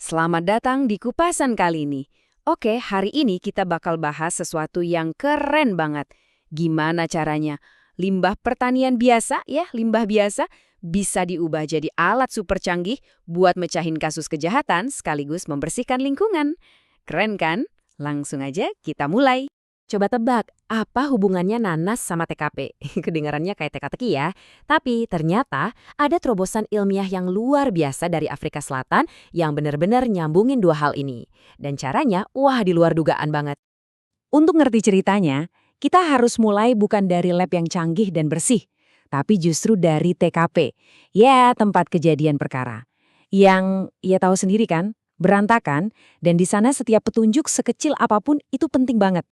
Selamat datang di Kupasan kali ini. Oke, hari ini kita bakal bahas sesuatu yang keren banget. Gimana caranya? Limbah pertanian biasa, limbah biasa, bisa diubah jadi alat super canggih buat mecahin kasus kejahatan sekaligus membersihkan lingkungan. Keren kan? Langsung aja kita mulai. Coba tebak, apa hubungannya nanas sama TKP? Kedengarannya kayak teka-teki ya. Tapi ternyata ada terobosan ilmiah yang luar biasa dari Afrika Selatan yang benar-benar nyambungin dua hal ini. Dan caranya, wah di luar dugaan banget. Untuk ngerti ceritanya, kita harus mulai bukan dari lab yang canggih dan bersih, tapi justru dari TKP. Ya, tempat kejadian perkara. Yang, ya tahu sendiri kan, berantakan, dan di sana setiap petunjuk sekecil apapun itu penting banget.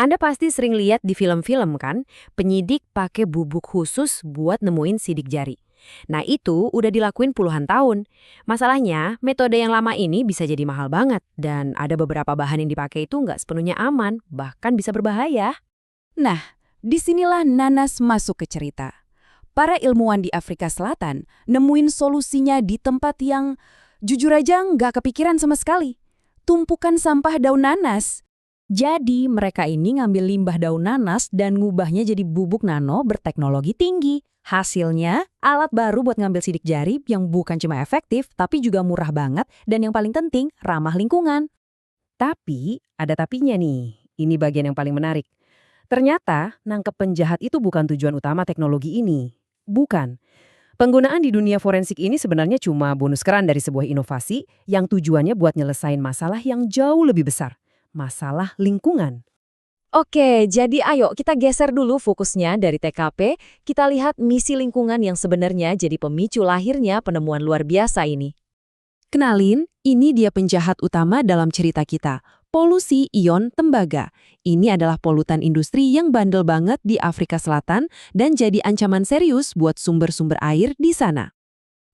Anda pasti sering lihat di film-film kan, penyidik pakai bubuk khusus buat nemuin sidik jari. Nah itu udah dilakuin puluhan tahun. Masalahnya, metode yang lama ini bisa jadi mahal banget, dan ada beberapa bahan yang dipakai itu nggak sepenuhnya aman, bahkan bisa berbahaya. Nah, disinilah nanas masuk ke cerita. Para ilmuwan di Afrika Selatan nemuin solusinya di tempat yang jujur aja nggak kepikiran sama sekali. Tumpukan sampah daun nanas. Jadi mereka ini ngambil limbah daun nanas dan ngubahnya jadi bubuk nano berteknologi tinggi. Hasilnya, alat baru buat ngambil sidik jari yang bukan cuma efektif, tapi juga murah banget dan yang paling penting, ramah lingkungan. Tapi, ada tapinya nih. Ini bagian yang paling menarik. Ternyata, nangkep penjahat itu bukan tujuan utama teknologi ini. Bukan. Penggunaan di dunia forensik ini sebenarnya cuma bonus keren dari sebuah inovasi yang tujuannya buat nyelesain masalah yang jauh lebih besar. Masalah lingkungan. Oke, jadi ayo kita geser dulu fokusnya dari TKP, kita lihat misi lingkungan yang sebenarnya jadi pemicu lahirnya penemuan luar biasa ini. Kenalin, ini dia penjahat utama dalam cerita kita, polusi ion tembaga. Ini adalah polutan industri yang bandel banget di Afrika Selatan dan jadi ancaman serius buat sumber-sumber air di sana.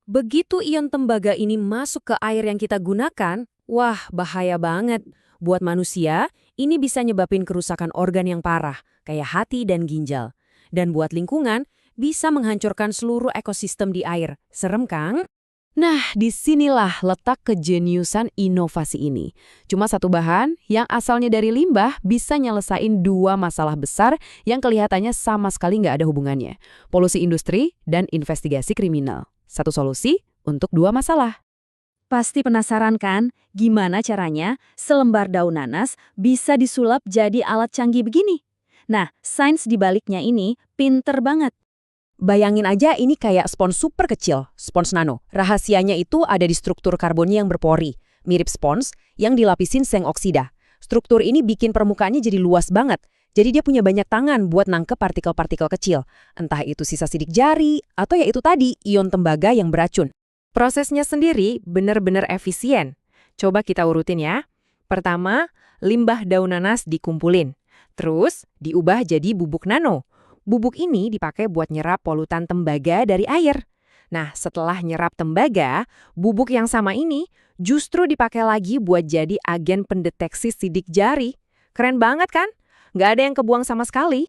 Begitu ion tembaga ini masuk ke air yang kita gunakan, wah bahaya banget. Buat manusia, ini bisa nyebabin kerusakan organ yang parah, kayak hati dan ginjal. Dan buat lingkungan, bisa menghancurkan seluruh ekosistem di air. Serem, Kang? Nah, disinilah letak kejeniusan inovasi ini. Cuma satu bahan yang asalnya dari limbah bisa nyelesain dua masalah besar yang kelihatannya sama sekali nggak ada hubungannya. Polusi industri dan investigasi kriminal. Satu solusi untuk dua masalah. Pasti penasaran kan, gimana caranya selembar daun nanas bisa disulap jadi alat canggih begini? Nah, sains di baliknya ini pinter banget. Bayangin aja ini kayak spons super kecil, spons nano. Rahasianya itu ada di struktur karbonnya yang berpori, mirip spons yang dilapisin seng oksida. Struktur ini bikin permukaannya jadi luas banget. Jadi dia punya banyak tangan buat nangkep partikel-partikel kecil. Entah itu sisa sidik jari, atau ya itu tadi, ion tembaga yang beracun. Prosesnya sendiri benar-benar efisien. Coba kita urutin ya. Pertama, limbah daun nanas dikumpulin. Terus, diubah jadi bubuk nano. Bubuk ini dipakai buat nyerap polutan tembaga dari air. Nah, setelah nyerap tembaga, bubuk yang sama ini justru dipakai lagi buat jadi agen pendeteksi sidik jari. Keren banget kan? Nggak ada yang kebuang sama sekali.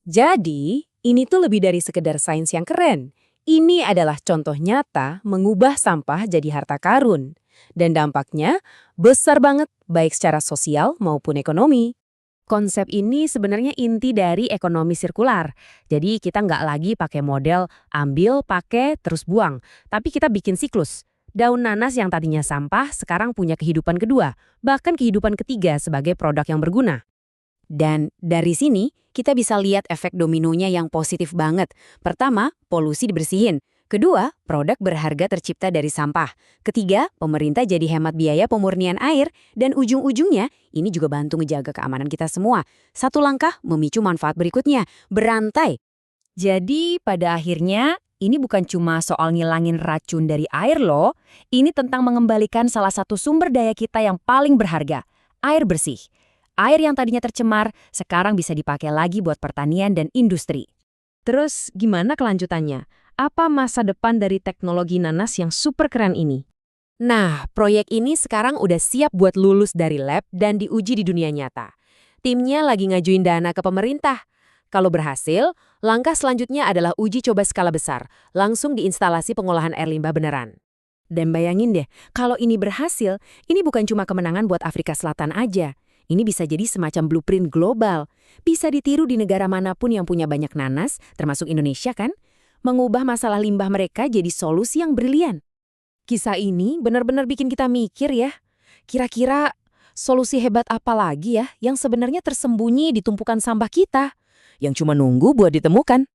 Jadi, ini tuh lebih dari sekedar sains yang keren. Ini adalah contoh nyata mengubah sampah jadi harta karun. Dan dampaknya besar banget, baik secara sosial maupun ekonomi. Konsep ini sebenarnya inti dari ekonomi sirkular. Jadi kita nggak lagi pakai model ambil, pakai, terus buang. Tapi kita bikin siklus. Daun nanas yang tadinya sampah sekarang punya kehidupan kedua, bahkan kehidupan ketiga sebagai produk yang berguna. Dan dari sini, kita bisa lihat efek dominonya yang positif banget. Pertama, polusi dibersihin. Kedua, produk berharga tercipta dari sampah. Ketiga, pemerintah jadi hemat biaya pemurnian air. Dan ujung-ujungnya, ini juga bantu ngejaga keamanan kita semua. Satu langkah memicu manfaat berikutnya, berantai. Jadi, pada akhirnya, ini bukan cuma soal ngilangin racun dari air loh. Ini tentang mengembalikan salah satu sumber daya kita yang paling berharga, air bersih. Air yang tadinya tercemar, sekarang bisa dipakai lagi buat pertanian dan industri. Terus gimana kelanjutannya? Apa masa depan dari teknologi nanas yang super keren ini? Nah, proyek ini sekarang udah siap buat lulus dari lab dan diuji di dunia nyata. Timnya lagi ngajuin dana ke pemerintah. Kalau berhasil, langkah selanjutnya adalah uji coba skala besar, langsung di instalasi pengolahan air limbah beneran. Dan bayangin deh, kalau ini berhasil, ini bukan cuma kemenangan buat Afrika Selatan aja. Ini bisa jadi semacam blueprint global. Bisa ditiru di negara manapun yang punya banyak nanas, termasuk Indonesia kan? Mengubah masalah limbah mereka jadi solusi yang brilian. Kisah ini benar-benar bikin kita mikir ya. Kira-kira solusi hebat apa lagi ya yang sebenarnya tersembunyi di tumpukan sampah kita? Yang cuma nunggu buat ditemukan.